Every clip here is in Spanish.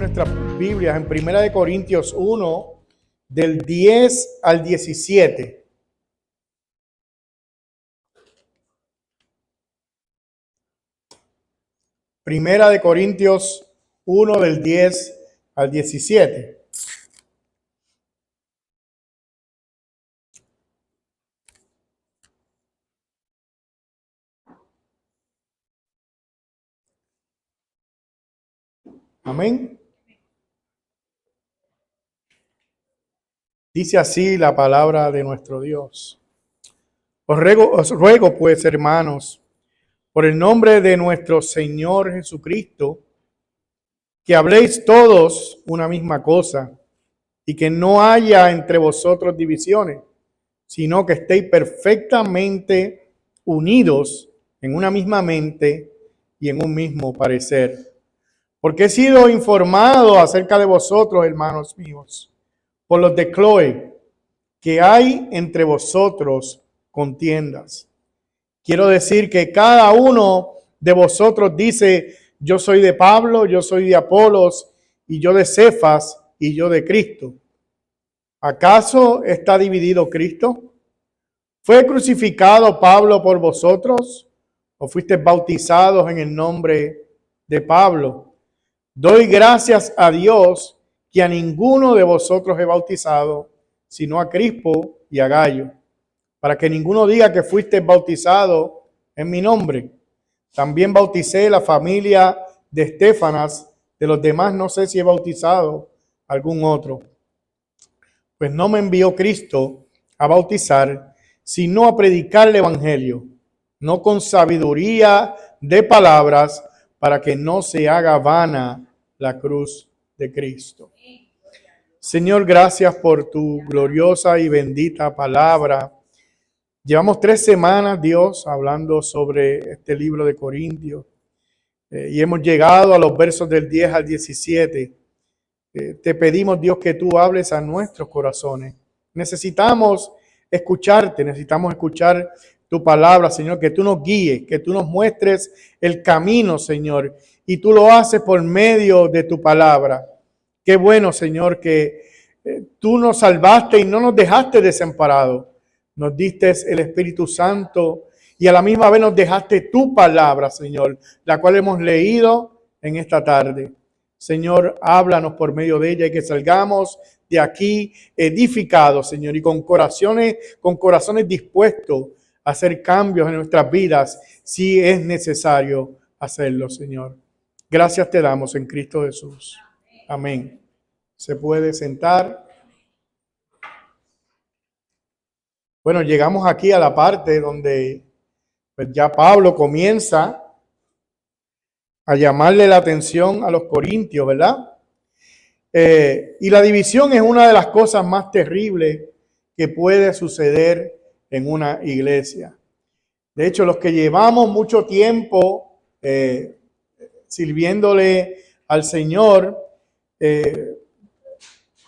nuestras Biblias en Primera de Corintios 1, del 10 al 17. Primera de Corintios 1, del 10 al 17. Amén. Dice así la palabra de nuestro Dios. Os ruego pues, hermanos, por el nombre de nuestro Señor Jesucristo, que habléis todos una misma cosa y que no haya entre vosotros divisiones, sino que estéis perfectamente unidos en una misma mente y en un mismo parecer. Porque he sido informado acerca de vosotros, hermanos míos, por los de Chloe, que hay entre vosotros contiendas. Quiero decir que cada uno de vosotros dice: yo soy de Pablo, yo soy de Apolos, y yo de Cefas, y yo de Cristo. ¿Acaso está dividido Cristo? ¿Fue crucificado Pablo por vosotros? ¿O fuisteis bautizados en el nombre de Pablo? Doy gracias a Dios que a ninguno de vosotros he bautizado, sino a Crispo y a Gayo, para que ninguno diga que fuisteis bautizado en mi nombre. También bauticé la familia de Estéfanas, de los demás no sé si he bautizado algún otro. Pues no me envió Cristo a bautizar, sino a predicar el evangelio, no con sabiduría de palabras, para que no se haga vana la cruz de Cristo. Señor, gracias por tu gloriosa y bendita palabra. Llevamos 3 semanas, Dios, hablando sobre este libro de Corintios, y hemos llegado a los versos del 10 al 17. Te pedimos, Dios, que tú hables a nuestros corazones. Necesitamos escucharte, necesitamos escuchar tu palabra, Señor, que tú nos guíes, que tú nos muestres el camino, Señor, y tú lo haces por medio de tu palabra. Qué bueno, Señor, que tú nos salvaste y no nos dejaste desamparados. Nos diste el Espíritu Santo y a la misma vez nos dejaste tu palabra, Señor, la cual hemos leído en esta tarde. Señor, háblanos por medio de ella y que salgamos de aquí edificados, Señor, y con corazones dispuestos a hacer cambios en nuestras vidas si es necesario hacerlo, Señor. Gracias te damos en Cristo Jesús. Amén. Se puede sentar. Bueno, llegamos aquí a la parte donde pues ya Pablo comienza a llamarle la atención a los corintios, ¿verdad? Y la división es una de las cosas más terribles que puede suceder en una iglesia. De hecho, los que llevamos mucho tiempo sirviéndole al Señor,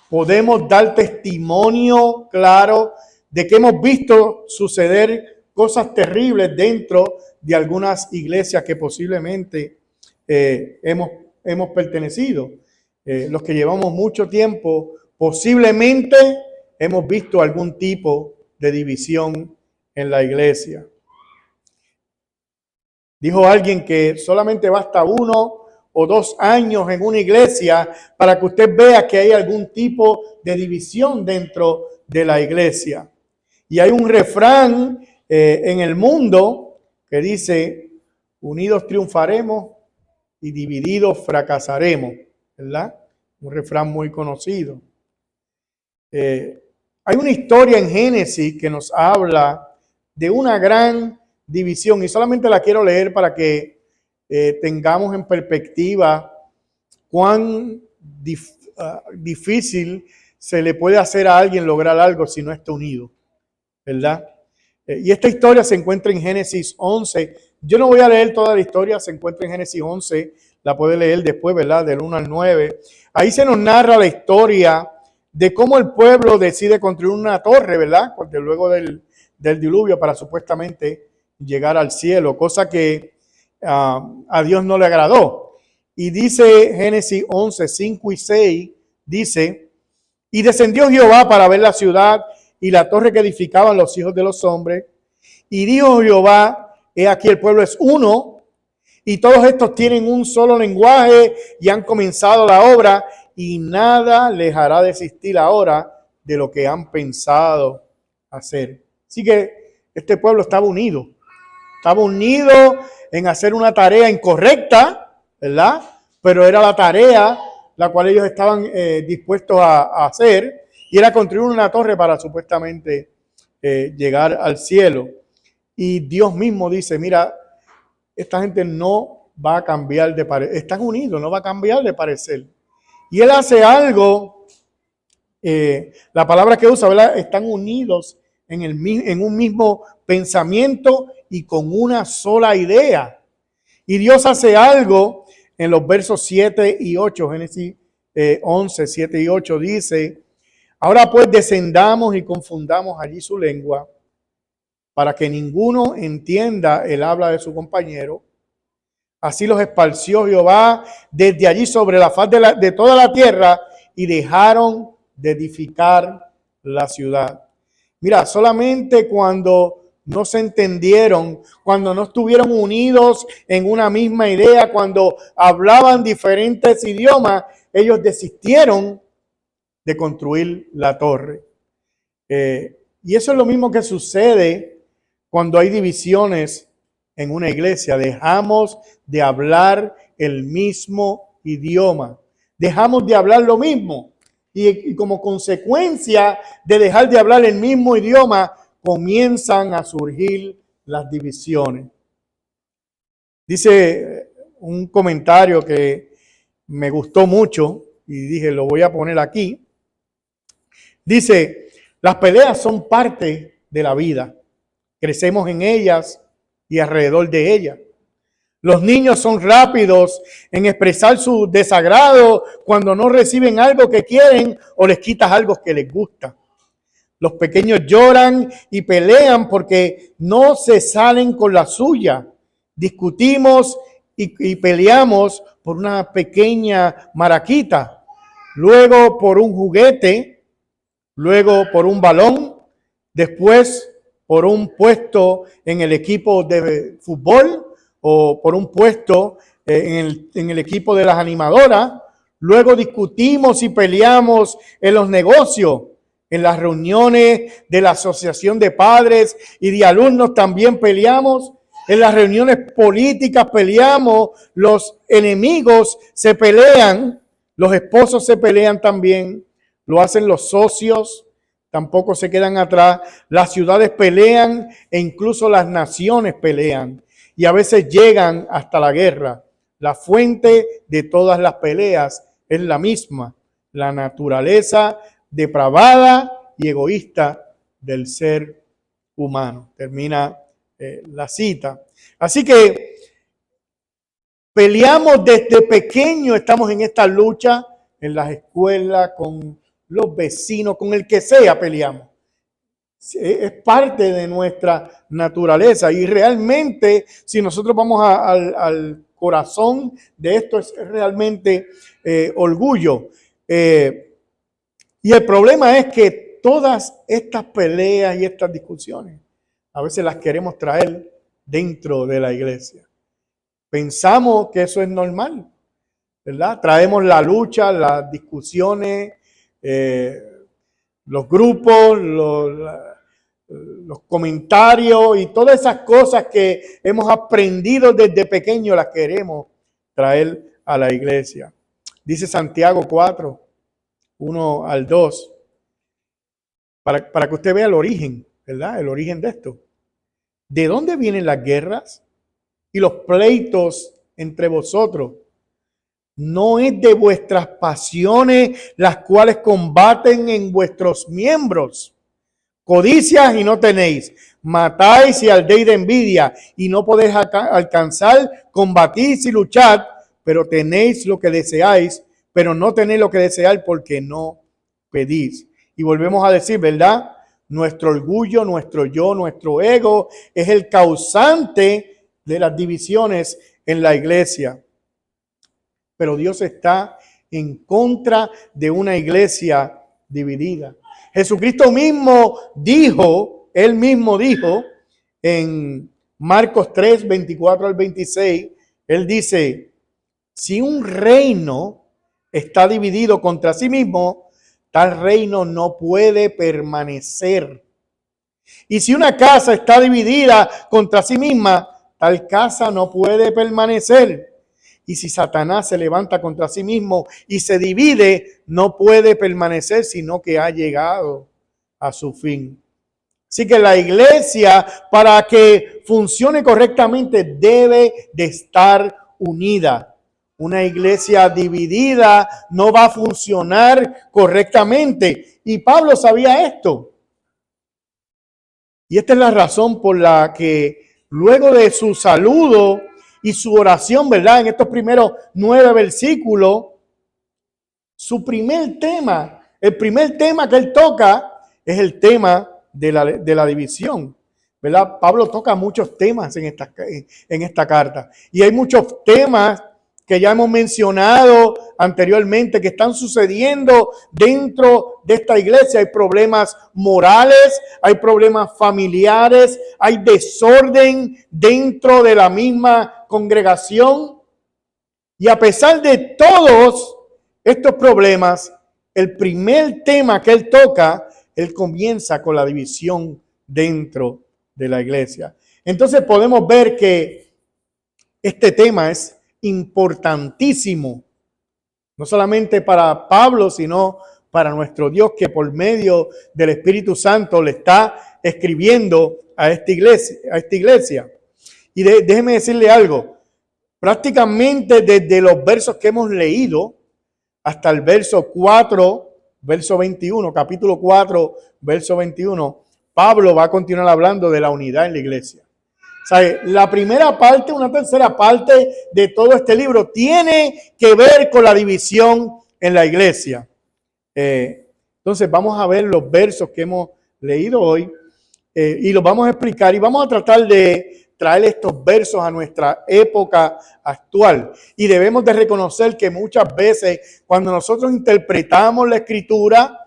podemos dar testimonio claro de que hemos visto suceder cosas terribles dentro de algunas iglesias que posiblemente hemos pertenecido. Los que llevamos mucho tiempo, posiblemente hemos visto algún tipo de división en la iglesia. Dijo alguien que solamente basta 1 o 2 años en una iglesia para que usted vea que hay algún tipo de división dentro de la iglesia. Y hay un refrán en el mundo que dice: unidos triunfaremos y divididos fracasaremos, ¿verdad? Un refrán muy conocido. Hay una historia en Génesis que nos habla de una gran división y solamente la quiero leer para que tengamos en perspectiva cuán difícil se le puede hacer a alguien lograr algo si no está unido, ¿verdad? Y esta historia se encuentra en Génesis 11. Yo no voy a leer toda la historia, se encuentra en Génesis 11, la puede leer después, ¿verdad? Del 1 al 9. Ahí se nos narra la historia de cómo el pueblo decide construir una torre, ¿verdad? Porque luego del diluvio para supuestamente llegar al cielo, cosa que a Dios no le agradó. Y dice Génesis 11, 5 y 6, dice, y descendió Jehová para ver la ciudad y la torre que edificaban los hijos de los hombres. Y dijo Jehová, he aquí el pueblo es uno, y todos estos tienen un solo lenguaje y han comenzado la obra, y nada les hará desistir ahora de lo que han pensado hacer. Así que este pueblo estaba unido en hacer una tarea incorrecta, ¿verdad? Pero era la tarea la cual ellos estaban dispuestos a hacer, y era construir una torre para supuestamente llegar al cielo. Y Dios mismo dice, mira, esta gente no va a cambiar de parecer, están unidos, no va a cambiar de parecer. Y Él hace algo, la palabra que usa, ¿verdad? Están unidos en un mismo pensamiento y con una sola idea. Y Dios hace algo en los versos 7 y 8, Génesis 11, 7 y 8 dice, ahora pues descendamos y confundamos allí su lengua, para que ninguno entienda el habla de su compañero. Así los esparció Jehová desde allí sobre la faz de toda la tierra, y dejaron de edificar la ciudad. Mira, solamente cuando no se entendieron, cuando no estuvieron unidos en una misma idea, cuando hablaban diferentes idiomas, ellos desistieron de construir la torre. Y eso es lo mismo que sucede cuando hay divisiones en una iglesia. Dejamos de hablar el mismo idioma. Dejamos de hablar lo mismo. Y como consecuencia de dejar de hablar el mismo idioma, comienzan a surgir las divisiones. Dice un comentario que me gustó mucho y dije, lo voy a poner aquí. Dice, las peleas son parte de la vida. Crecemos en ellas y alrededor de ellas. Los niños son rápidos en expresar su desagrado cuando no reciben algo que quieren o les quitas algo que les gusta. Los pequeños lloran y pelean porque no se salen con la suya. Discutimos y peleamos por una pequeña maraquita, luego por un juguete, luego por un balón, después por un puesto en el equipo de fútbol o por un puesto en el equipo de las animadoras. Luego discutimos y peleamos en los negocios, en las reuniones de la asociación de padres y de alumnos también peleamos. En las reuniones políticas peleamos, los enemigos se pelean, los esposos se pelean también, lo hacen los socios, tampoco se quedan atrás. Las ciudades pelean e incluso las naciones pelean y a veces llegan hasta la guerra. La fuente de todas las peleas es la misma, la naturaleza depravada y egoísta del ser humano. Termina la cita. Así que peleamos desde pequeño, estamos en esta lucha en las escuelas, con los vecinos, con el que sea peleamos. Es parte de nuestra naturaleza y realmente si nosotros vamos al corazón de esto es realmente orgullo. Y el problema es que todas estas peleas y estas discusiones a veces las queremos traer dentro de la iglesia. Pensamos que eso es normal, ¿verdad? Traemos la lucha, las discusiones, los grupos, los comentarios y todas esas cosas que hemos aprendido desde pequeño las queremos traer a la iglesia. Dice Santiago 4, 1 al 2, para que usted vea el origen, ¿verdad? El origen de esto. ¿De dónde vienen las guerras y los pleitos entre vosotros? ¿No es de vuestras pasiones las cuales combaten en vuestros miembros? Codicias y no tenéis, matáis y ardéis de envidia y no podéis alcanzar, combatís y luchad, pero tenéis lo que deseáis, pero no tenéis lo que deseáis porque no pedís. Y volvemos a decir, ¿verdad? Nuestro orgullo, nuestro yo, nuestro ego es el causante de las divisiones en la iglesia. pero Dios está en contra de una iglesia dividida. Jesucristo mismo dijo, él mismo dijo en Marcos 3, 24 al 26, él dice, si un reino está dividido contra sí mismo, tal reino no puede permanecer. Y si una casa está dividida contra sí misma, tal casa no puede permanecer. Y si Satanás se levanta contra sí mismo y se divide, no puede permanecer, sino que ha llegado a su fin. Así que la iglesia, para que funcione correctamente, debe de estar unida. Una iglesia dividida no va a funcionar correctamente. Y Pablo sabía esto. Y esta es la razón por la que luego de su saludo y su oración, ¿verdad? En estos primeros 9 versículos, su primer tema, el primer tema que él toca es el tema de la división, ¿verdad? Pablo toca muchos temas en esta carta. Y hay muchos temas que ya hemos mencionado anteriormente que están sucediendo dentro de esta iglesia. Hay problemas morales, hay problemas familiares, hay desorden dentro de la misma congregación. Y a pesar de todos estos problemas, el primer tema que él toca, él comienza con la división dentro de la iglesia. Entonces podemos ver que este tema es importantísimo, no solamente para Pablo, sino para nuestro Dios, que por medio del Espíritu Santo le está escribiendo a esta iglesia. Y déjeme decirle algo, prácticamente desde los versos que hemos leído hasta el verso 4, verso 21, capítulo 4, verso 21, Pablo va a continuar hablando de la unidad en la iglesia. ¿Sabe? La primera parte, una tercera parte de todo este libro tiene que ver con la división en la iglesia. Entonces vamos a ver los versos que hemos leído hoy y los vamos a explicar y vamos a tratar de traer estos versos a nuestra época actual. Y debemos de reconocer que muchas veces cuando nosotros interpretamos la escritura,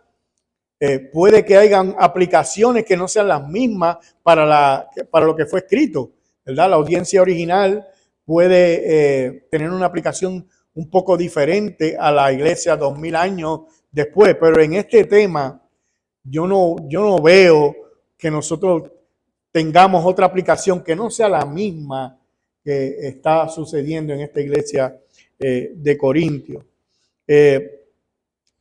puede que hayan aplicaciones que no sean las mismas para lo que fue escrito, ¿verdad? La audiencia original puede tener una aplicación un poco diferente a la iglesia 2000 años después, pero en este tema yo no veo que nosotros tengamos otra aplicación que no sea la misma que está sucediendo en esta iglesia de Corintios.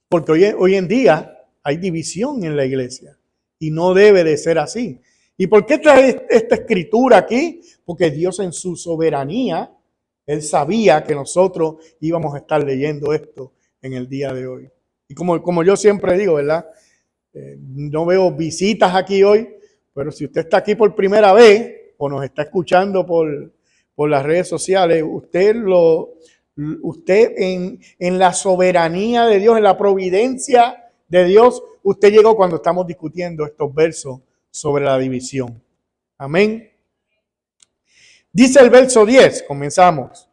Porque hoy en día hay división en la iglesia y no debe de ser así. ¿Y por qué trae esta escritura aquí? Porque Dios en su soberanía, Él sabía que nosotros íbamos a estar leyendo esto en el día de hoy. Y como yo siempre digo, ¿verdad? No veo visitas aquí hoy, pero si usted está aquí por primera vez o nos está escuchando por las redes sociales, usted en la soberanía de Dios, en la providencia de Dios, usted llegó cuando estamos discutiendo estos versos sobre la división. Amén. Dice el verso 10, comenzamos.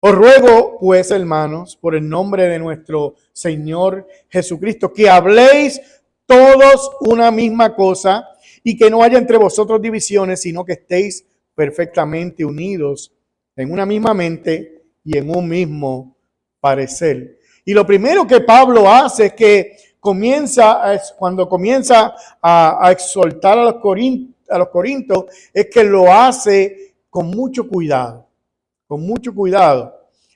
Os ruego, pues, hermanos, por el nombre de nuestro Señor Jesucristo, que habléis todos una misma cosa y que no haya entre vosotros divisiones, sino que estéis perfectamente unidos en una misma mente y en un mismo parecer. Y lo primero que Pablo hace es que cuando comienza a exhortar a los corintios, es que lo hace con mucho cuidado, con mucho cuidado.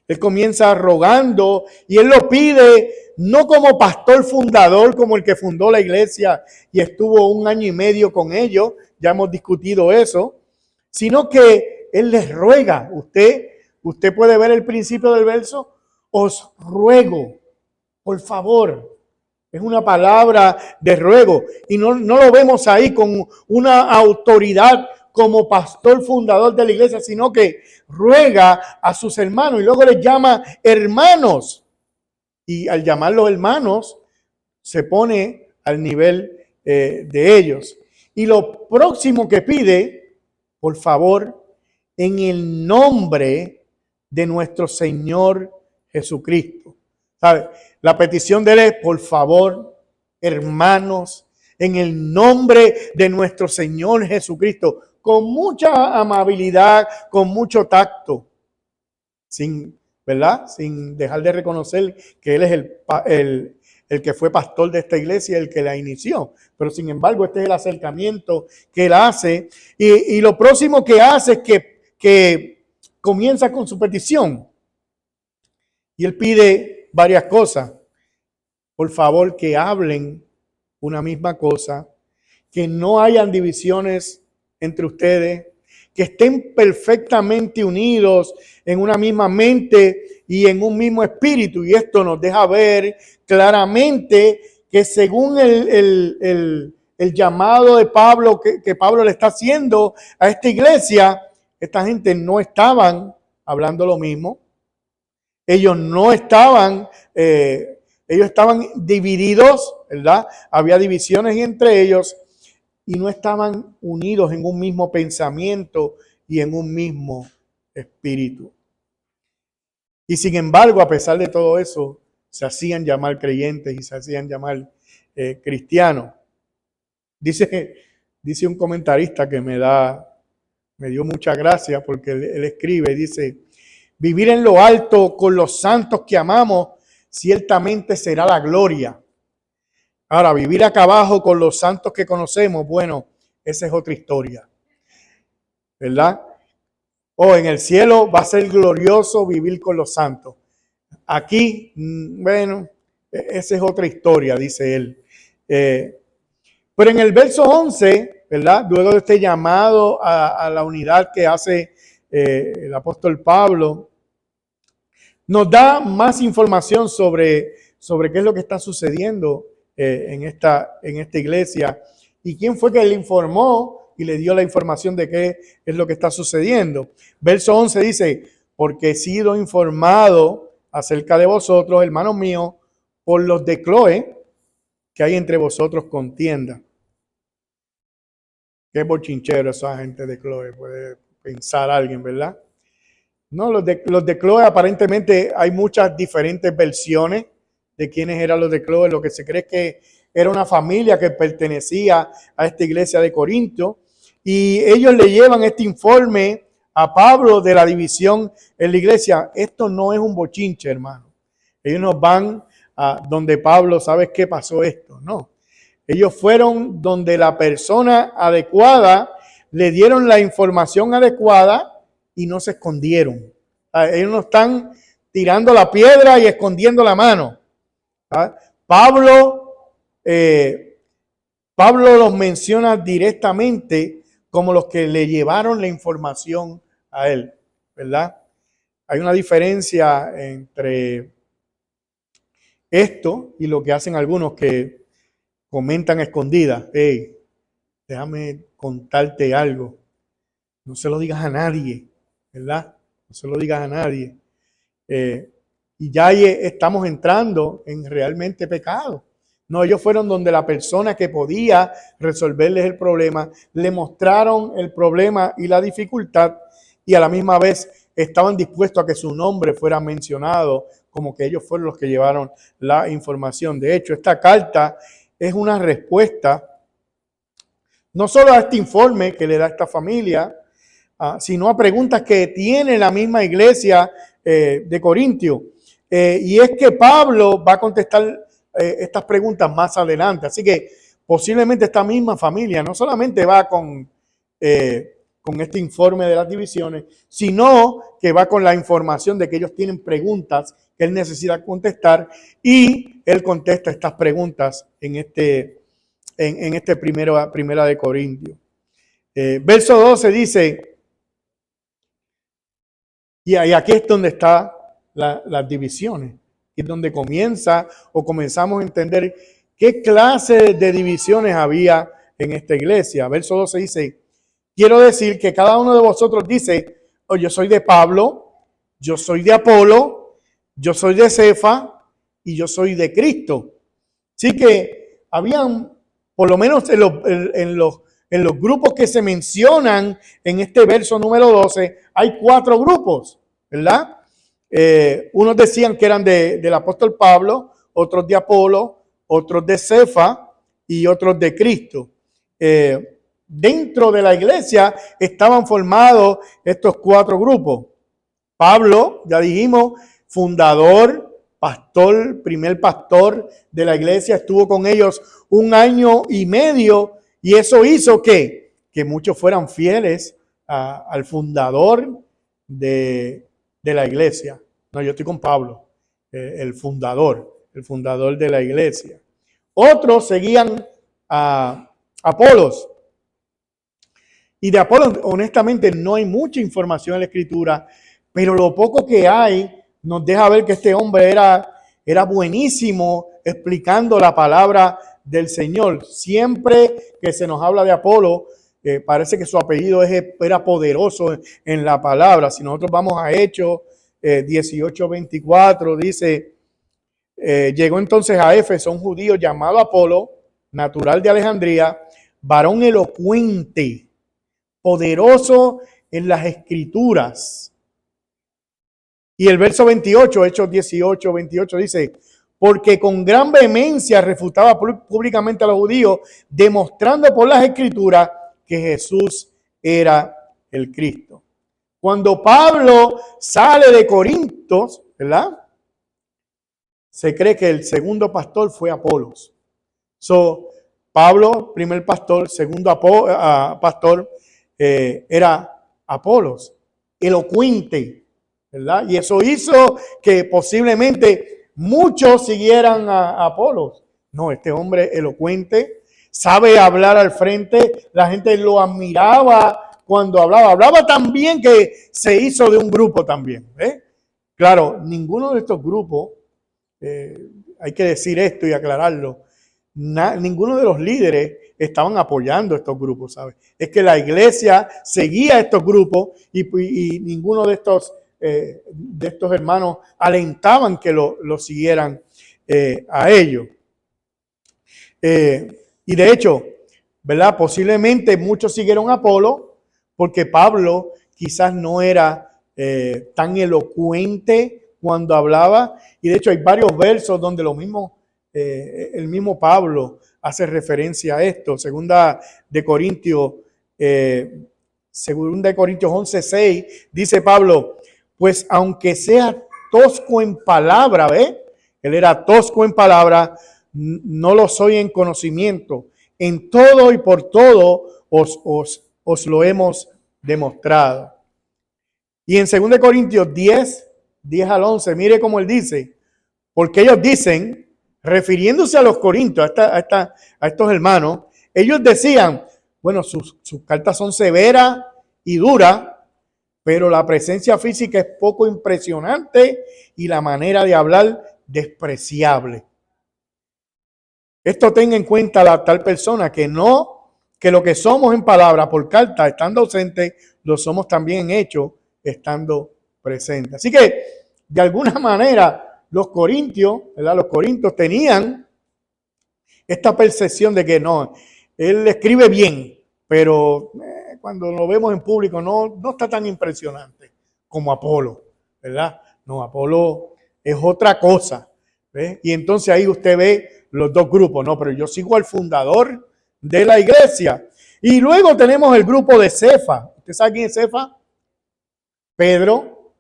Él comienza rogando y él lo pide no como pastor fundador, como el que fundó la iglesia y estuvo 1 año y medio con ellos, ya hemos discutido eso, sino que él les ruega. Usted puede ver el principio del verso, os ruego, por favor. Es una palabra de ruego y no lo vemos ahí con una autoridad como pastor fundador de la iglesia, sino que ruega a sus hermanos y luego les llama hermanos. Y al llamarlos hermanos, se pone al nivel de ellos. Y lo próximo que pide, por favor, en el nombre de nuestro Señor Jesucristo. ¿Sabe? La petición de él es, por favor, hermanos, en el nombre de nuestro Señor Jesucristo, con mucha amabilidad, con mucho tacto, ¿verdad? Sin dejar de reconocer que él es el que fue pastor de esta iglesia, el que la inició. Pero sin embargo, este es el acercamiento que él hace. Y lo próximo que hace es que comienza con su petición. Y él pide varias cosas. Por favor, que hablen una misma cosa, que no hayan divisiones entre ustedes, que estén perfectamente unidos en una misma mente y en un mismo espíritu. Y esto nos deja ver claramente que según el llamado de Pablo, que Pablo le está haciendo a esta iglesia, esta gente no estaban hablando lo mismo. Ellos no estaban, ellos estaban divididos, ¿verdad? Había divisiones entre ellos y no estaban unidos en un mismo pensamiento y en un mismo espíritu. Y sin embargo, a pesar de todo eso, se hacían llamar creyentes y se hacían llamar cristianos. Dice un comentarista que me dio mucha gracia porque él escribe, dice: vivir en lo alto con los santos que amamos ciertamente será la gloria. Ahora, vivir acá abajo con los santos que conocemos, bueno, esa es otra historia, ¿verdad? En el cielo va a ser glorioso vivir con los santos. Aquí, bueno, esa es otra historia, dice él. Pero en el verso 11, ¿verdad? Luego de este llamado a la unidad que hace el apóstol Pablo, nos da más información sobre qué es lo que está sucediendo en esta iglesia y quién fue que le informó y le dio la información de qué es lo que está sucediendo. Verso 11 dice: porque he sido informado acerca de vosotros, hermanos míos, por los de Cloé, que hay entre vosotros contienda. Qué bochinchero esa gente de Cloé, puede pensar alguien, ¿verdad? No, los de Cloé aparentemente hay muchas diferentes versiones de quiénes eran los de Cloé. Lo que se cree es que era una familia que pertenecía a esta iglesia de Corinto y ellos le llevan este informe a Pablo de la división en la iglesia. Esto no es un bochinche, hermano. Ellos nos van a donde Pablo, ¿sabes qué pasó esto? No. Ellos fueron donde la persona adecuada, le dieron la información adecuada y no se escondieron. Ellos no están tirando la piedra y escondiendo la mano. Pablo los menciona directamente como los que le llevaron la información a él, ¿verdad? Hay una diferencia entre esto y lo que hacen algunos que comentan escondidas. Hey, déjame contarte algo. No se lo digas a nadie, ¿verdad? No se lo digas a nadie. Y ya estamos entrando en realmente pecado. No, ellos fueron donde la persona que podía resolverles el problema, le mostraron el problema y la dificultad y a la misma vez estaban dispuestos a que su nombre fuera mencionado como que ellos fueron los que llevaron la información. De hecho, esta carta es una respuesta no solo a este informe que le da esta familia, sino a preguntas que tiene la misma iglesia de Corintio. Y es que Pablo va a contestar estas preguntas más adelante. Así que posiblemente esta misma familia no solamente va con este informe de las divisiones, sino que va con la información de que ellos tienen preguntas que él necesita contestar y él contesta estas preguntas en este primera de Corintios. Verso 12 dice, y aquí es donde están las divisiones, es donde comenzamos a entender qué clase de divisiones había en esta iglesia. Verso 12 dice, quiero decir que cada uno de vosotros dice, yo soy de Pablo, yo soy de Apolo, yo soy de Cefa y yo soy de Cristo. Así que habían, por lo menos en los grupos que se mencionan en este verso número 12, hay 4 grupos, ¿verdad? Unos decían que eran del apóstol Pablo, otros de Apolo, otros de Cefa y otros de Cristo. Dentro de la iglesia estaban formados estos 4 grupos. Pablo, ya dijimos, fundador, pastor, primer pastor de la iglesia, estuvo con ellos 1 año y medio y eso hizo que muchos fueran fieles al fundador de la iglesia. No, yo estoy con Pablo, el fundador de la iglesia. Otros seguían a Apolos. Y de Apolos, honestamente, no hay mucha información en la Escritura, pero lo poco que hay nos deja ver que este hombre era buenísimo explicando la palabra del Señor. Siempre que se nos habla de Apolo, parece que su apellido era poderoso en la palabra. Si nosotros vamos a Hechos 18:24, dice, llegó entonces a Éfeso un judío llamado Apolo, natural de Alejandría, varón elocuente, poderoso en las escrituras. Y el verso 28, Hechos 18:28 dice, porque con gran vehemencia refutaba públicamente a los judíos, demostrando por las escrituras que Jesús era el Cristo. Cuando Pablo sale de Corinto, ¿verdad? Se cree que el segundo pastor fue Apolos. Pablo, primer pastor, segundo pastor, era Apolos, elocuente, ¿verdad? Y eso hizo que posiblemente muchos siguieran a Apolos. No, este hombre elocuente, sabe hablar al frente, la gente lo admiraba cuando hablaba. Hablaba tan bien que se hizo de un grupo también. Claro, ninguno de estos grupos, hay que decir esto y aclararlo, ninguno de los líderes estaban apoyando estos grupos, ¿sabes? Es que la iglesia seguía a estos grupos y ninguno de estos hermanos alentaban que lo siguieran a ellos. Y de hecho, ¿verdad? Posiblemente muchos siguieron a Apolo porque Pablo quizás no era tan elocuente cuando hablaba. Y de hecho hay varios versos donde el mismo Pablo hace referencia a esto. Segunda de Corintios 11:6 dice Pablo, pues aunque sea tosco en palabra, él era tosco en palabra, no lo soy en conocimiento. En todo y por todo os lo hemos demostrado. Y en 2 Corintios 10:10-11, mire cómo él dice, porque ellos dicen, refiriéndose a los corintios, a estos hermanos, ellos decían, bueno, sus cartas son severas y duras, pero la presencia física es poco impresionante y la manera de hablar despreciable. Esto tenga en cuenta la tal persona que lo que somos en palabra por carta, estando ausente, lo somos también en hecho, estando presente. Así que, de alguna manera, los corintios, ¿verdad? Los corintios tenían esta percepción de que no, él escribe bien, pero cuando lo vemos en público no está tan impresionante como Apolo, ¿verdad? No, Apolo es otra cosa, ¿ves? Y entonces ahí usted ve los dos grupos, no, pero yo sigo al fundador de la iglesia. Y luego tenemos el grupo de Cefa. ¿Usted sabe quién es Cefa? Pedro.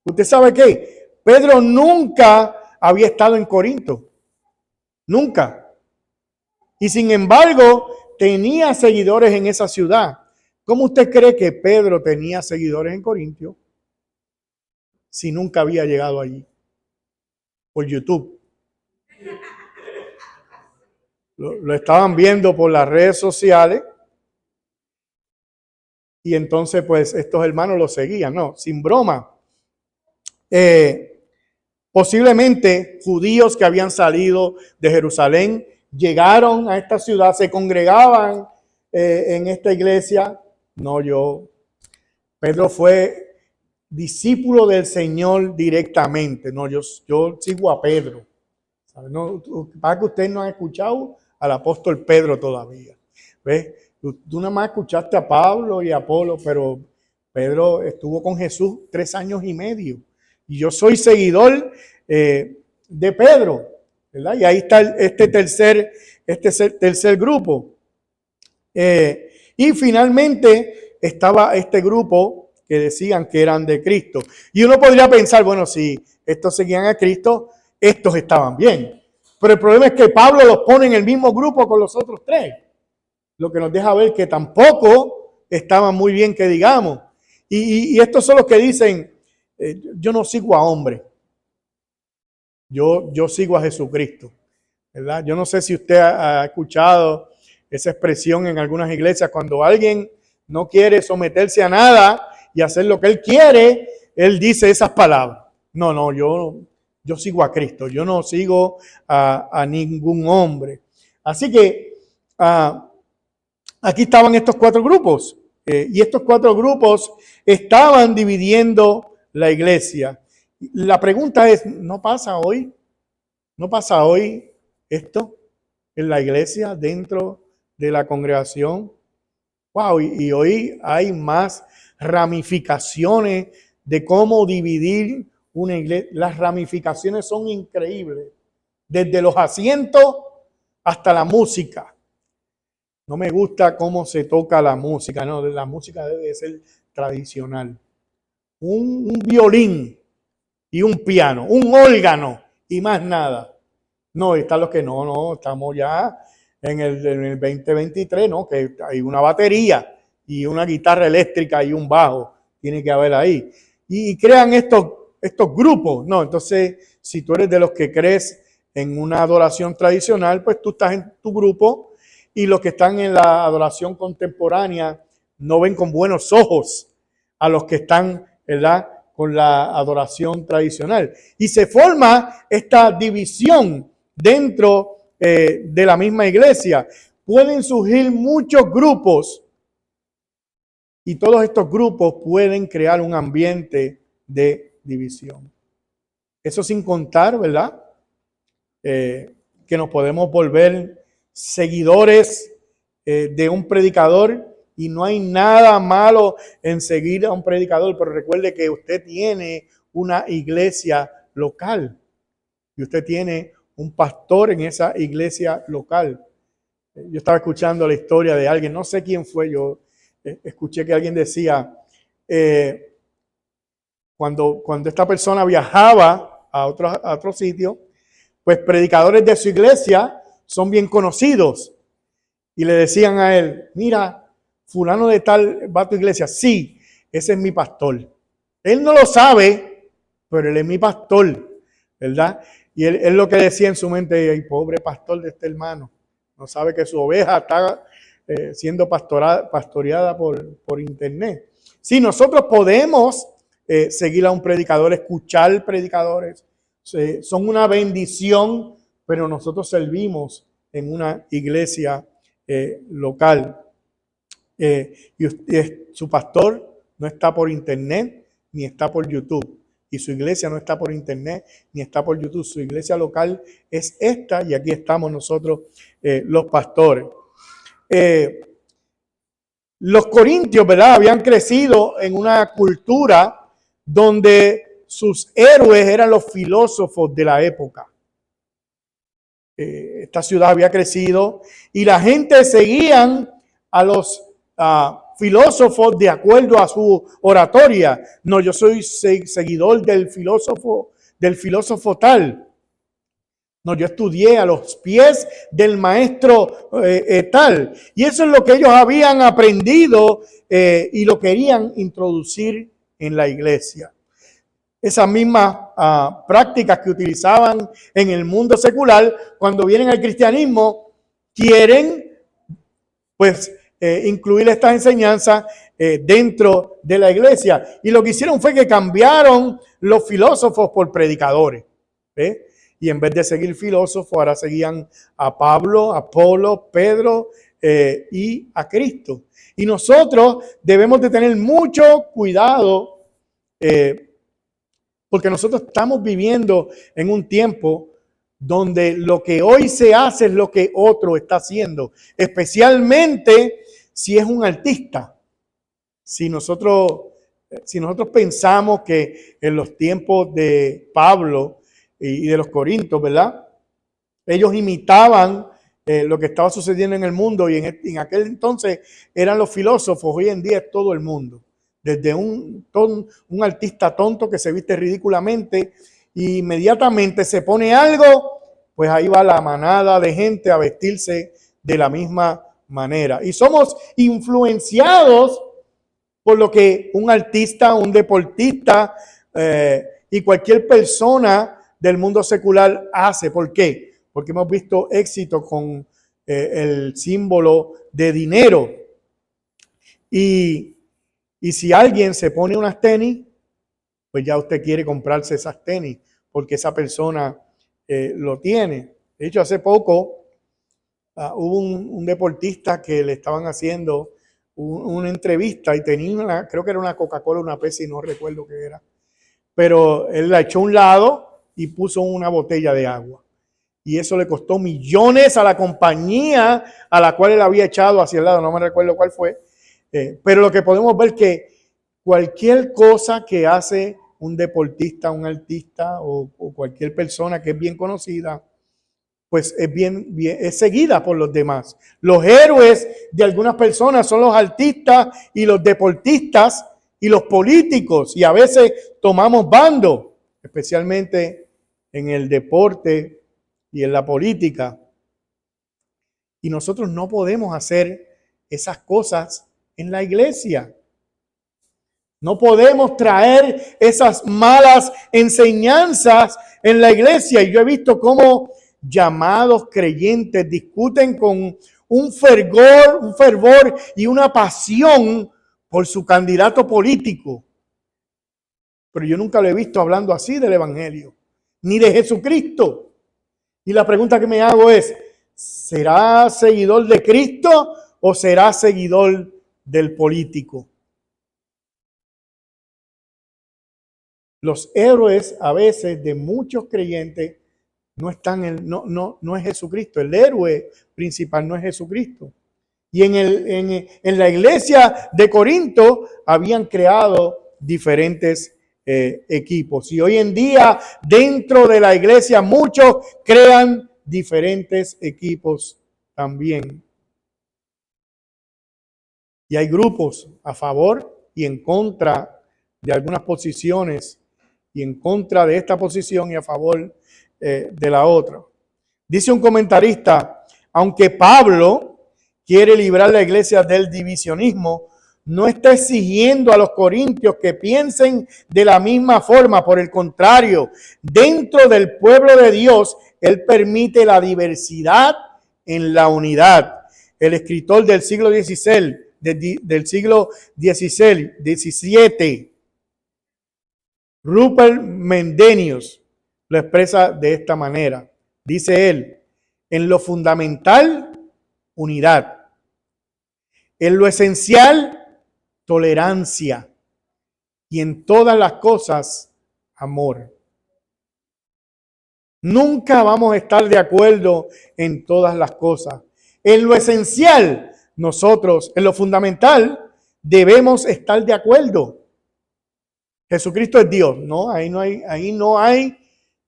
¿Usted sabe qué? Pedro nunca había estado en Corinto. Nunca. Y sin embargo, tenía seguidores en esa ciudad. ¿Cómo usted cree que Pedro tenía seguidores en Corinto si nunca había llegado allí? Por YouTube. Lo estaban viendo por las redes sociales. Y entonces, pues, estos hermanos lo seguían, no, sin broma. Posiblemente judíos que habían salido de Jerusalén llegaron a esta ciudad, se congregaban en esta iglesia. No, Pedro fue discípulo del Señor directamente. No, yo sigo a Pedro. ¿Sabe? No, para que usted no ha escuchado al apóstol Pedro todavía. ¿Ves? Tú nada más escuchaste a Pablo y a Apolo, pero Pedro estuvo con Jesús 3 años y medio. y yo soy seguidor de Pedro, ¿verdad? Y ahí está este tercer grupo. Y finalmente estaba este grupo que decían que eran de Cristo. Y uno podría pensar, bueno, si estos seguían a Cristo, estos estaban bien. Pero el problema es que Pablo los pone en el mismo grupo con los otros tres, lo que nos deja ver que tampoco estaban muy bien, que digamos. Y estos son los que dicen, yo no sigo a hombre, yo sigo a Jesucristo, ¿verdad? Yo no sé si usted ha escuchado esa expresión en algunas iglesias, cuando alguien no quiere someterse a nada y hacer lo que él quiere, él dice esas palabras. No, yo sigo a Cristo, yo no sigo a ningún hombre. Así que aquí estaban estos cuatro grupos, y estos cuatro grupos estaban dividiendo la iglesia. La pregunta es, ¿no pasa hoy? ¿No pasa hoy esto en la iglesia, dentro de la congregación? Wow, y hoy hay más ramificaciones de cómo dividir una iglesia. Las ramificaciones son increíbles, desde los asientos hasta la música. No me gusta cómo se toca la música, no, la música debe ser tradicional. Un violín y un piano, un órgano y más nada. No, están los que no, estamos ya en el 2023, ¿no? Que hay una batería y una guitarra eléctrica y un bajo, tiene que haber ahí. Y crean estos grupos, ¿no? Entonces, si tú eres de los que crees en una adoración tradicional, pues tú estás en tu grupo, y los que están en la adoración contemporánea no ven con buenos ojos a los que están, ¿verdad?, con la adoración tradicional. Y se forma esta división dentro de la misma iglesia. Pueden surgir muchos grupos, y todos estos grupos pueden crear un ambiente de división. Eso sin contar, ¿verdad?, que nos podemos volver seguidores de un predicador, y no hay nada malo en seguir a un predicador, pero recuerde que usted tiene una iglesia local y usted tiene un pastor en esa iglesia local. Yo estaba escuchando la historia de alguien, no sé quién fue, yo escuché que alguien decía, cuando esta persona viajaba a otro sitio, pues predicadores de su iglesia son bien conocidos, y le decían a él, mira, fulano de tal va a tu iglesia. Sí, ese es mi pastor. Él no lo sabe, pero él es mi pastor, ¿verdad? Y él lo que decía en su mente, ay, pobre pastor de este hermano, no sabe que su oveja está siendo pastoreada por internet. Sí, nosotros podemos seguir a un predicador, escuchar predicadores, son una bendición, pero nosotros servimos en una iglesia local. Y su pastor no está por internet ni está por YouTube, y su iglesia no está por internet ni está por YouTube. Su iglesia local es esta, y aquí estamos nosotros, los pastores. Los corintios, ¿verdad?, habían crecido en una cultura donde sus héroes eran los filósofos de la época. Esta ciudad había crecido y la gente seguían a los filósofos de acuerdo a su oratoria. No, yo soy seguidor del filósofo tal. No, yo estudié a los pies del maestro tal. Y eso es lo que ellos habían aprendido y lo querían introducir en la iglesia. Esas mismas prácticas que utilizaban en el mundo secular, cuando vienen al cristianismo, quieren pues incluir estas enseñanzas dentro de la iglesia. Y lo que hicieron fue que cambiaron los filósofos por predicadores. Y en vez de seguir filósofos, ahora seguían a Pablo, a Apolo, Pedro y a Cristo. Y nosotros debemos de tener mucho cuidado, porque nosotros estamos viviendo en un tiempo donde lo que hoy se hace es lo que otro está haciendo, especialmente si es un artista. Si nosotros Si nosotros pensamos que en los tiempos de Pablo y de los Corintios, ¿verdad? Ellos imitaban lo que estaba sucediendo en el mundo y en aquel entonces eran los filósofos, hoy en día es todo el mundo. Desde un artista tonto que se viste ridículamente y inmediatamente se pone algo, pues ahí va la manada de gente a vestirse de la misma manera. Y somos influenciados por lo que un artista, un deportista y cualquier persona del mundo secular hace. ¿Por qué? Porque hemos visto éxito con el símbolo de dinero. Y si alguien se pone unas tenis, pues ya usted quiere comprarse esas tenis porque esa persona lo tiene. De hecho, hace poco hubo un deportista que le estaban haciendo una entrevista y tenía creo que era una Coca-Cola, una Pepsi, no recuerdo qué era. Pero él la echó a un lado y puso una botella de agua. Y eso le costó millones a la compañía a la cual él había echado hacia el lado, no me recuerdo cuál fue. Pero lo que podemos ver es que cualquier cosa que hace un deportista, un artista o cualquier persona que es bien conocida, pues es seguida por los demás. Los héroes de algunas personas son los artistas y los deportistas y los políticos, y a veces tomamos bando, especialmente en el deporte y en la política. Y nosotros no podemos hacer esas cosas en la iglesia. No podemos traer esas malas enseñanzas en la iglesia. Y yo he visto cómo llamados creyentes discuten con un fervor y una pasión por su candidato político. Pero yo nunca lo he visto hablando así del evangelio, ni de Jesucristo. Y la pregunta que me hago es, ¿será seguidor de Cristo o será seguidor del político? Los héroes a veces de muchos creyentes no es Jesucristo. El héroe principal no es Jesucristo. Y en la iglesia de Corinto habían creado diferentes equipos. Y hoy en día dentro de la iglesia muchos crean diferentes equipos también. Y hay grupos a favor y en contra de algunas posiciones y en contra de esta posición y a favor de la otra. Dice un comentarista, aunque Pablo quiere librar la iglesia del divisionismo, no está exigiendo a los corintios que piensen de la misma forma. Por el contrario, dentro del pueblo de Dios, él permite la diversidad en la unidad. El escritor del siglo XVI, del siglo XVII, Rupert Mendenius, lo expresa de esta manera. Dice él, en lo fundamental, unidad. En lo esencial, tolerancia. Y en todas las cosas, amor. Nunca vamos a estar de acuerdo en todas las cosas. En lo esencial, nosotros, en lo fundamental, debemos estar de acuerdo. Jesucristo es Dios, ¿no?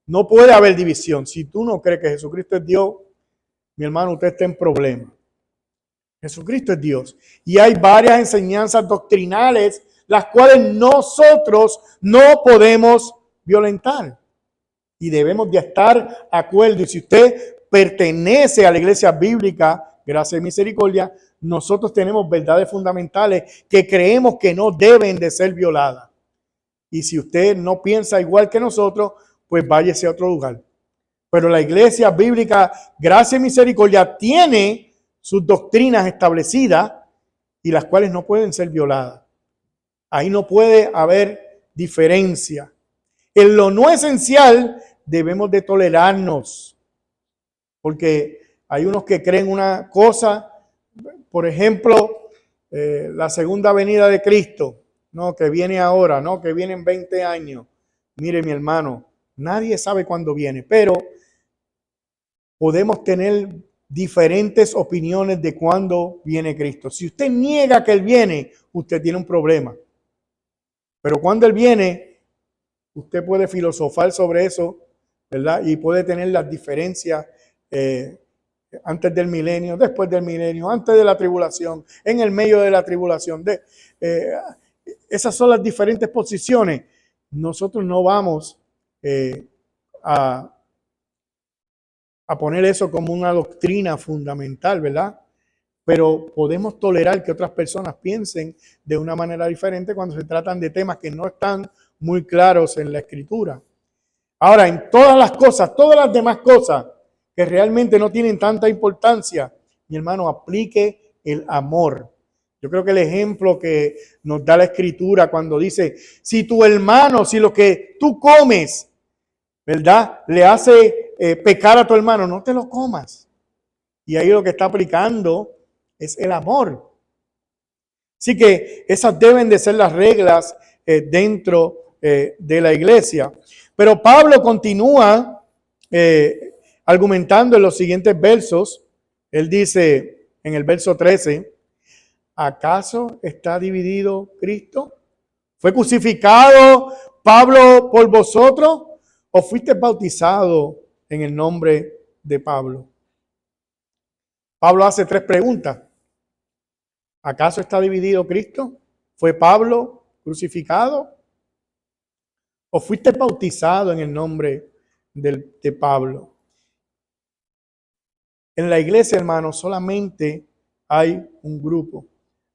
No puede haber división. Si tú no crees que Jesucristo es Dios, mi hermano, usted está en problema. Jesucristo es Dios. Y hay varias enseñanzas doctrinales las cuales nosotros no podemos violentar. Y debemos de estar de acuerdo. Y si usted pertenece a la iglesia bíblica, gracia y misericordia, nosotros tenemos verdades fundamentales que creemos que no deben de ser violadas. Y si usted no piensa igual que nosotros, pues váyase a otro lugar. Pero la iglesia bíblica, gracia y misericordia, tiene sus doctrinas establecidas y las cuales no pueden ser violadas. Ahí no puede haber diferencia. En lo no esencial debemos de tolerarnos, porque hay unos que creen una cosa, por ejemplo, la segunda venida de Cristo, no, que viene ahora, no, que viene en 20 años. Mire, mi hermano, nadie sabe cuándo viene, pero podemos tener diferentes opiniones de cuándo viene Cristo. Si usted niega que Él viene, usted tiene un problema. Pero cuando Él viene, usted puede filosofar sobre eso, ¿verdad? Y puede tener las diferencias antes del milenio, después del milenio, antes de la tribulación, en el medio de la tribulación. Esas son las diferentes posiciones. Nosotros no vamos a poner eso como una doctrina fundamental, ¿verdad? Pero podemos tolerar que otras personas piensen de una manera diferente cuando se tratan de temas que no están muy claros en la Escritura. Ahora, en todas las cosas, todas las demás cosas que realmente no tienen tanta importancia, mi hermano, aplique el amor. Yo creo que el ejemplo que nos da la Escritura cuando dice, si tu hermano, si lo que tú comes, ¿verdad?, le hace pecar a tu hermano, no te lo comas. Y ahí lo que está aplicando es el amor. Así que esas deben de ser las reglas dentro de la iglesia. Pero Pablo continúa argumentando en los siguientes versos. Él dice en el verso 13, ¿acaso está dividido Cristo? ¿Fue crucificado Pablo por vosotros o fuiste bautizado en el nombre de Pablo? Pablo hace 3 preguntas. ¿Acaso está dividido Cristo? ¿Fue Pablo crucificado? ¿O fuiste bautizado en el nombre de Pablo? En la iglesia, hermano, solamente hay un grupo.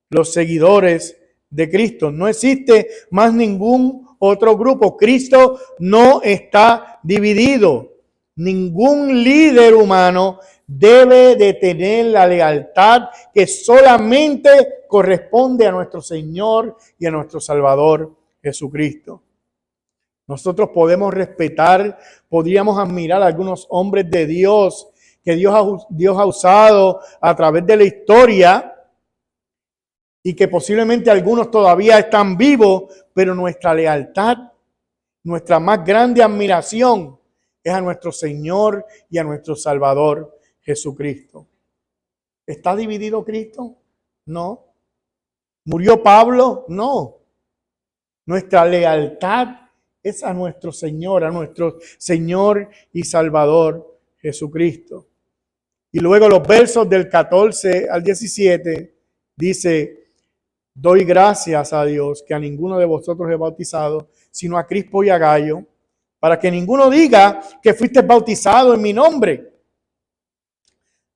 Los seguidores de Cristo. No existe más ningún otro grupo. Cristo no está dividido. Ningún líder humano debe de tener la lealtad que solamente corresponde a nuestro Señor y a nuestro Salvador Jesucristo. Nosotros podemos respetar, podríamos admirar a algunos hombres de Dios que Dios ha usado a través de la historia y que posiblemente algunos todavía están vivos, pero nuestra lealtad, nuestra más grande admiración es a nuestro Señor y a nuestro Salvador Jesucristo. ¿Está dividido Cristo? No. ¿Murió Pablo? No. Nuestra lealtad es a nuestro Señor y Salvador Jesucristo. Y luego los versos del 14 al 17 dice, doy gracias a Dios que a ninguno de vosotros he bautizado, sino a Crispo y a Gayo, para que ninguno diga que fuiste bautizado en mi nombre.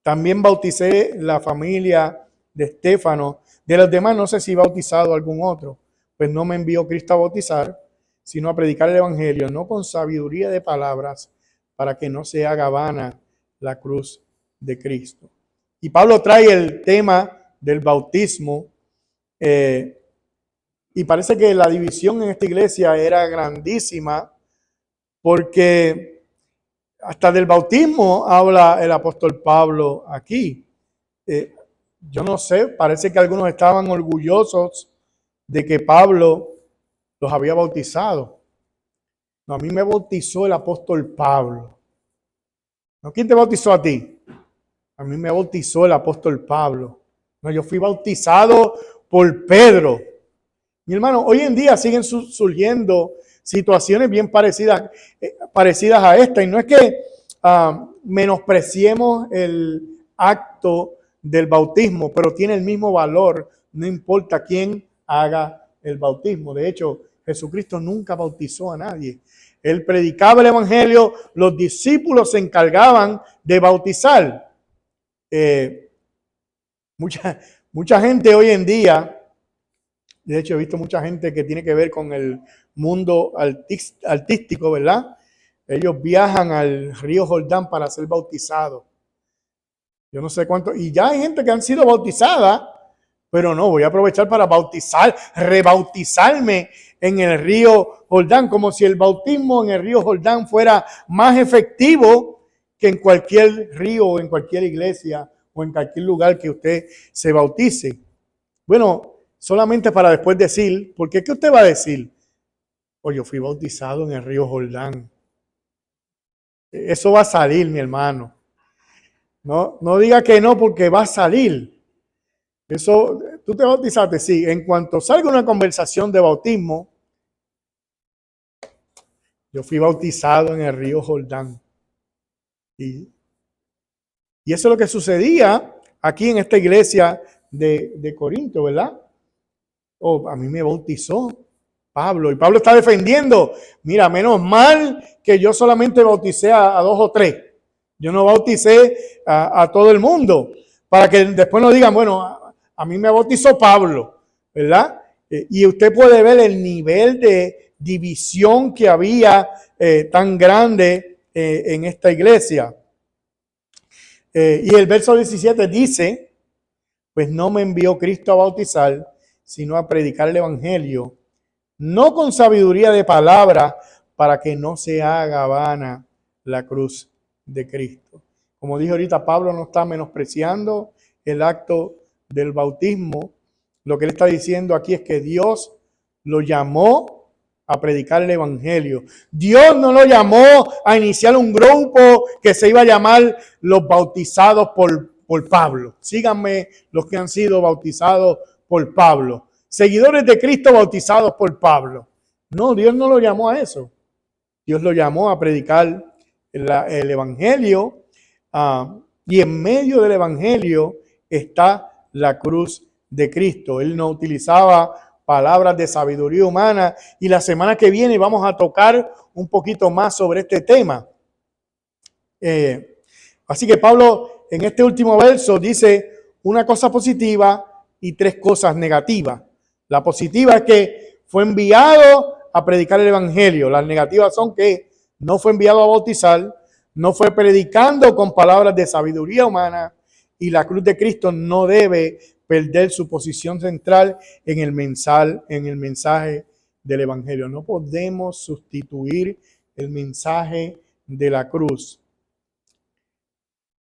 También bauticé la familia de Estéfano. De los demás no sé si bautizado algún otro, pues no me envió Cristo a bautizar, sino a predicar el evangelio, no con sabiduría de palabras, para que no se haga vana la cruz de Cristo. Y Pablo trae el tema del bautismo y parece que la división en esta iglesia era grandísima porque hasta del bautismo habla el apóstol Pablo aquí. Yo no sé, parece que algunos estaban orgullosos de que Pablo los había bautizado. No, a mí me bautizó el apóstol Pablo. ¿No? ¿Quién te bautizó a ti? A mí me bautizó el apóstol Pablo. No, yo fui bautizado por Pedro. Mi hermano, hoy en día siguen surgiendo situaciones bien parecidas a esta. Y no es que menospreciemos el acto del bautismo, pero tiene el mismo valor, no importa quién haga el bautismo. De hecho, Jesucristo nunca bautizó a nadie. Él predicaba el evangelio, los discípulos se encargaban de bautizar. Mucha gente hoy en día, de hecho he visto mucha gente que tiene que ver con el mundo artístico, ¿verdad? Ellos viajan al río Jordán para ser bautizados. Yo no sé cuánto, y ya hay gente que han sido bautizadas, pero no, voy a aprovechar para rebautizarme en el río Jordán, como si el bautismo en el río Jordán fuera más efectivo que en cualquier río o en cualquier iglesia o en cualquier lugar que usted se bautice. Bueno, solamente para después decir, porque ¿qué usted va a decir? Pues yo fui bautizado en el río Jordán. Eso va a salir, mi hermano. No diga que no, porque va a salir. Eso, tú te bautizaste, sí. En cuanto salga una conversación de bautismo, Yo fui bautizado en el río Jordán. Y, y eso es lo que sucedía aquí en esta iglesia de Corinto, ¿verdad? A mí me bautizó Pablo. Y Pablo está defendiendo. Mira, menos mal que yo solamente bauticé a 2 o 3. Yo no bauticé a todo el mundo. Para que después no digan, bueno, a mí me bautizó Pablo, ¿verdad? Y usted puede ver el nivel de división que había tan grande en esta iglesia. Y el verso 17 dice, pues no me envió Cristo a bautizar, sino a predicar el evangelio, no con sabiduría de palabra, para que no se haga vana la cruz de Cristo. Como dije ahorita, Pablo no está menospreciando el acto del bautismo. Lo que él está diciendo aquí es que Dios lo llamó a predicar el evangelio. Dios no lo llamó a iniciar un grupo que se iba a llamar los bautizados por Pablo. Síganme los que han sido bautizados por Pablo. Seguidores de Cristo bautizados por Pablo. No, Dios no lo llamó a eso. Dios lo llamó a predicar el evangelio. Y en medio del evangelio está la cruz de Cristo. Él no utilizaba palabras de sabiduría humana. Y la semana que viene vamos a tocar un poquito más sobre este tema. Así que Pablo en este último verso dice una cosa positiva y 3 cosas negativas. La positiva es que fue enviado a predicar el evangelio. Las negativas son que no fue enviado a bautizar, no fue predicando con palabras de sabiduría humana, y la cruz de Cristo no debe perder su posición central en el mensaje del evangelio. No podemos sustituir el mensaje de la cruz.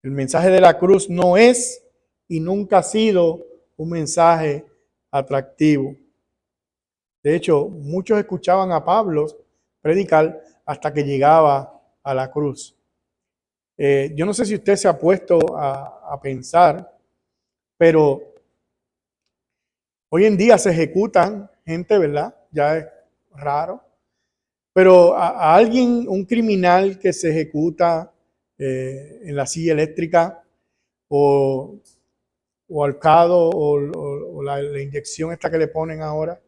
El mensaje de la cruz no es y nunca ha sido un mensaje atractivo. De hecho, muchos escuchaban a Pablo predicar hasta que llegaba a la cruz. Yo no sé si usted se ha puesto a pensar, pero hoy en día se ejecutan gente, ¿verdad? Ya es raro. Pero a alguien, un criminal que se ejecuta en la silla eléctrica o ahorcado o la inyección esta que le ponen ahora,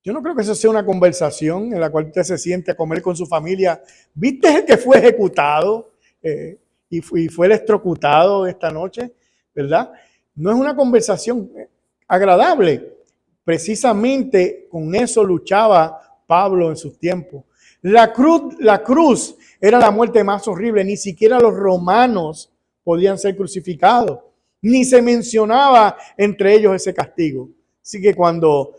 yo no creo que eso sea una conversación en la cual usted se siente a comer con su familia. ¿Viste el que fue ejecutado y fue electrocutado esta noche? ¿Verdad? No es una conversación agradable. Precisamente con eso luchaba Pablo en sus tiempos. La cruz era la muerte más horrible. Ni siquiera los romanos podían ser crucificados. Ni se mencionaba entre ellos ese castigo. Así que cuando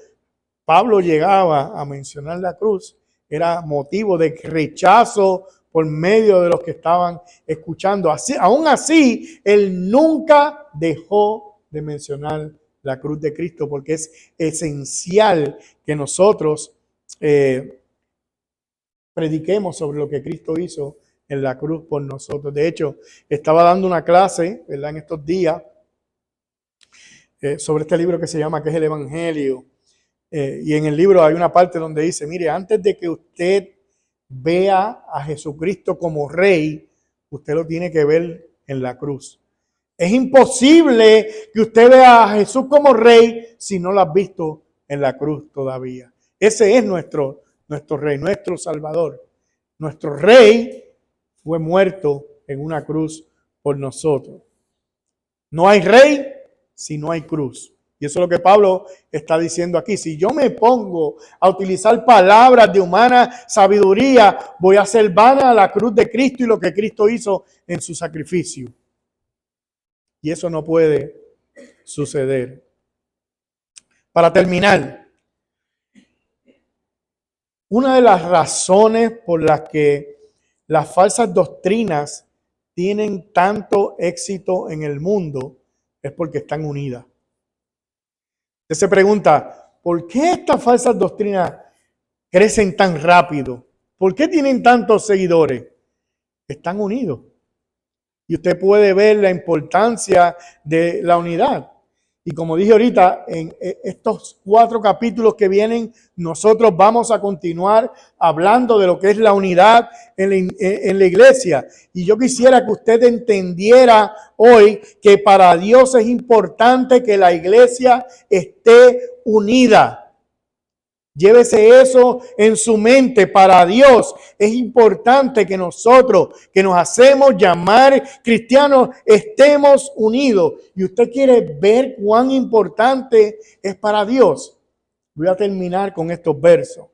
Pablo llegaba a mencionar la cruz, era motivo de rechazo por medio de los que estaban escuchando. Aún así, él nunca dejó de mencionar la cruz de Cristo, porque es esencial que nosotros prediquemos sobre lo que Cristo hizo en la cruz por nosotros. De hecho, estaba dando una clase, ¿verdad?, en estos días sobre este libro que se llama ¿Qué es el Evangelio? Y en el libro hay una parte donde dice, mire, antes de que usted vea a Jesucristo como rey, usted lo tiene que ver en la cruz. Es imposible que usted vea a Jesús como rey si no lo has visto en la cruz todavía. Ese es nuestro rey, nuestro salvador. Nuestro rey fue muerto en una cruz por nosotros. No hay rey si no hay cruz. Y eso es lo que Pablo está diciendo aquí. Si yo me pongo a utilizar palabras de humana sabiduría, voy a hacer vana la cruz de Cristo y lo que Cristo hizo en su sacrificio. Y eso no puede suceder. Para terminar, una de las razones por las que las falsas doctrinas tienen tanto éxito en el mundo es porque están unidas. Usted se pregunta, ¿por qué estas falsas doctrinas crecen tan rápido? ¿Por qué tienen tantos seguidores? Están unidos. Y usted puede ver la importancia de la unidad. Y como dije ahorita, en estos 4 capítulos que vienen, nosotros vamos a continuar hablando de lo que es la unidad en la iglesia. Y yo quisiera que usted entendiera hoy que para Dios es importante que la iglesia esté unida. Llévese eso en su mente. Para Dios es importante que nosotros, que nos hacemos llamar cristianos, estemos unidos. Y usted quiere ver cuán importante es para Dios. Voy a terminar con estos versos.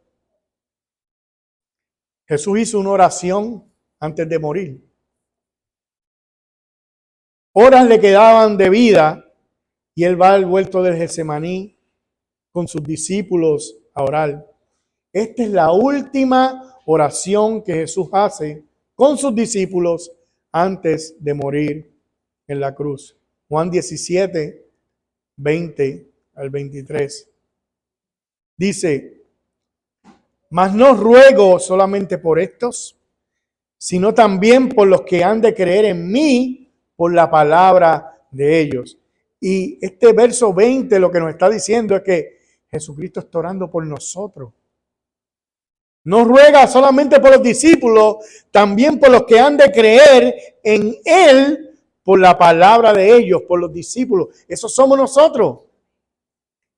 Jesús hizo una oración antes de morir. Horas le quedaban de vida y él va al huerto del Getsemaní con sus discípulos a orar. Esta es la última oración que Jesús hace con sus discípulos antes de morir en la cruz. Juan 17, 20 al 23. Dice, mas no ruego solamente por estos, sino también por los que han de creer en mí por la palabra de ellos. Y este verso 20 lo que nos está diciendo es que Jesucristo está orando por nosotros. No ruega solamente por los discípulos, también por los que han de creer en Él por la palabra de ellos, por los discípulos. Esos somos nosotros.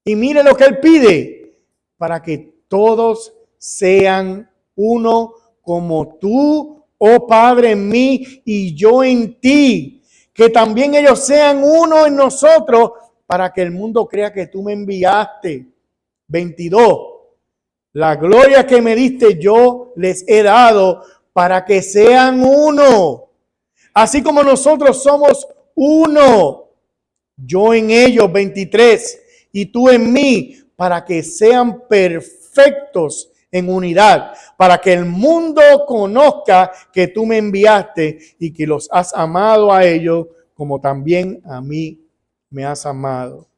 Y mire lo que Él pide, para que todos sean uno como tú, oh Padre, en mí y yo en ti. Que también ellos sean uno en nosotros, para que el mundo crea que tú me enviaste. 22. La gloria que me diste yo les he dado para que sean uno. Así como nosotros somos uno. Yo en ellos, 23, y tú en mí, para que sean perfectos en unidad. Para que el mundo conozca que tú me enviaste y que los has amado a ellos como también a mí me has amado.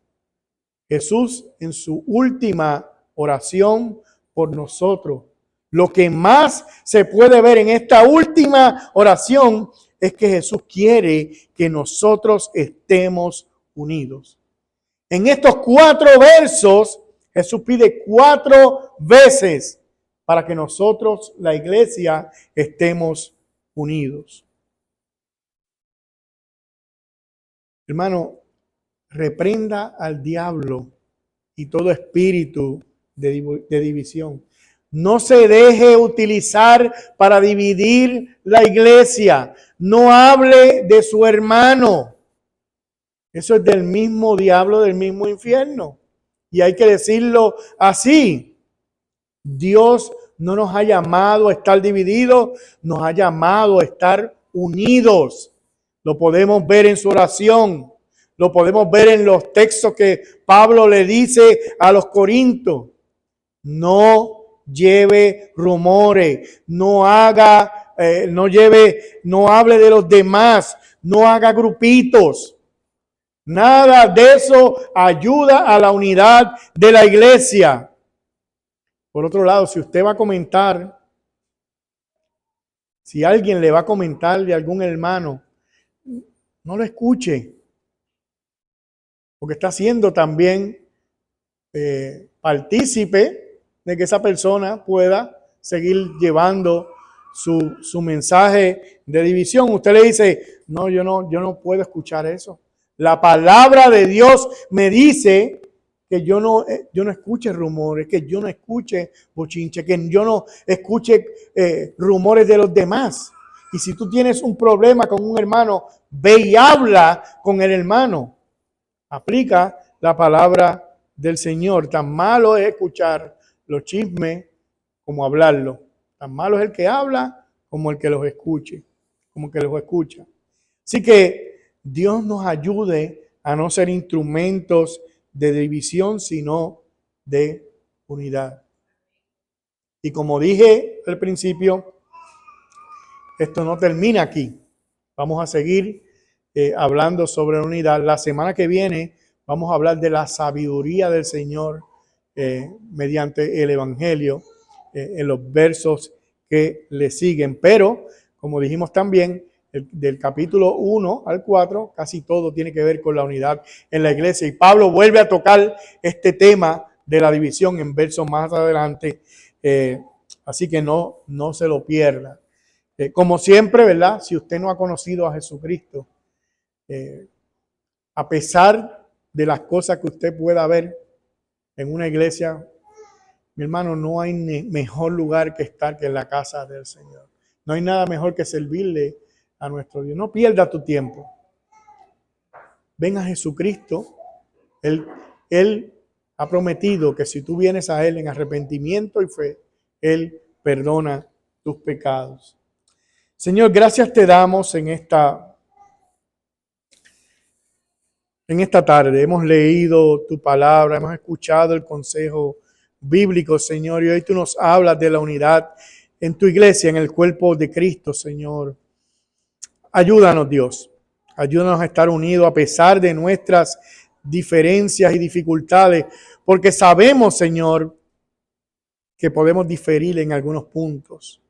Jesús en su última oración por nosotros. Lo que más se puede ver en esta última oración es que Jesús quiere que nosotros estemos unidos. En estos 4 versos, Jesús pide 4 veces para que nosotros, la iglesia, estemos unidos. Hermano, reprenda al diablo y todo espíritu de división. No se deje utilizar para dividir la iglesia. No hable de su hermano. Eso es del mismo diablo, del mismo infierno. Y hay que decirlo así. Dios no nos ha llamado a estar divididos, nos ha llamado a estar unidos. Lo podemos ver en su oración. Lo podemos ver en los textos que Pablo le dice a los corintios. No lleve rumores, no hable de los demás, no haga grupitos. Nada de eso ayuda a la unidad de la iglesia. Por otro lado, si usted va a comentar, si alguien le va a comentar de algún hermano, no lo escuche. Porque está siendo también partícipe de que esa persona pueda seguir llevando su mensaje de división. Usted le dice, no, yo no puedo escuchar eso. La palabra de Dios me dice que yo no escuche rumores, que yo no escuche bochinche, que yo no escuche rumores de los demás. Y si tú tienes un problema con un hermano, ve y habla con el hermano. Aplica la palabra del Señor. Tan malo es escuchar los chismes como hablarlo. Tan malo es el que habla como el que los escuche, como el que los escucha. Así que Dios nos ayude a no ser instrumentos de división, sino de unidad. Y como dije al principio, esto no termina aquí. Vamos a seguir hablando sobre la unidad. La semana que viene vamos a hablar de la sabiduría del Señor mediante el Evangelio en los versos que le siguen. Pero, como dijimos también, del capítulo 1 al 4, casi todo tiene que ver con la unidad en la iglesia. Y Pablo vuelve a tocar este tema de la división en versos más adelante. Así que no se lo pierda. Como siempre, ¿verdad? Si usted no ha conocido a Jesucristo, a pesar de las cosas que usted pueda ver en una iglesia, mi hermano, no hay mejor lugar que estar que en la casa del Señor. No hay nada mejor que servirle a nuestro Dios. No pierda tu tiempo. Ven a Jesucristo. Él ha prometido que si tú vienes a Él en arrepentimiento y fe, Él perdona tus pecados. Señor, gracias te damos en esta tarde. Hemos leído tu palabra, hemos escuchado el consejo bíblico, Señor, y hoy tú nos hablas de la unidad en tu iglesia, en el cuerpo de Cristo, Señor. Ayúdanos, Dios. Ayúdanos a estar unidos a pesar de nuestras diferencias y dificultades, porque sabemos, Señor, que podemos diferir en algunos puntos,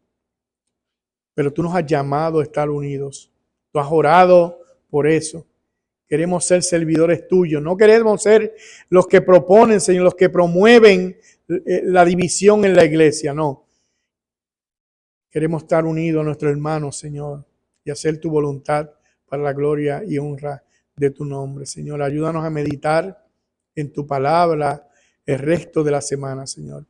pero tú nos has llamado a estar unidos. Tú has orado por eso. Queremos ser servidores tuyos. No queremos ser los que proponen, Señor, los que promueven la división en la iglesia. No. Queremos estar unidos a nuestros hermanos, Señor, y hacer tu voluntad para la gloria y honra de tu nombre, Señor. Ayúdanos a meditar en tu palabra el resto de la semana, Señor.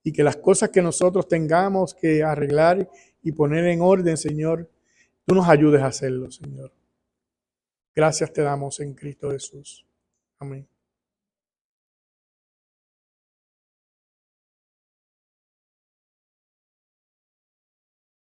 Y que las cosas que nosotros tengamos que arreglar y poner en orden, Señor, tú nos ayudes a hacerlo, Señor. Gracias te damos en Cristo Jesús. Amén.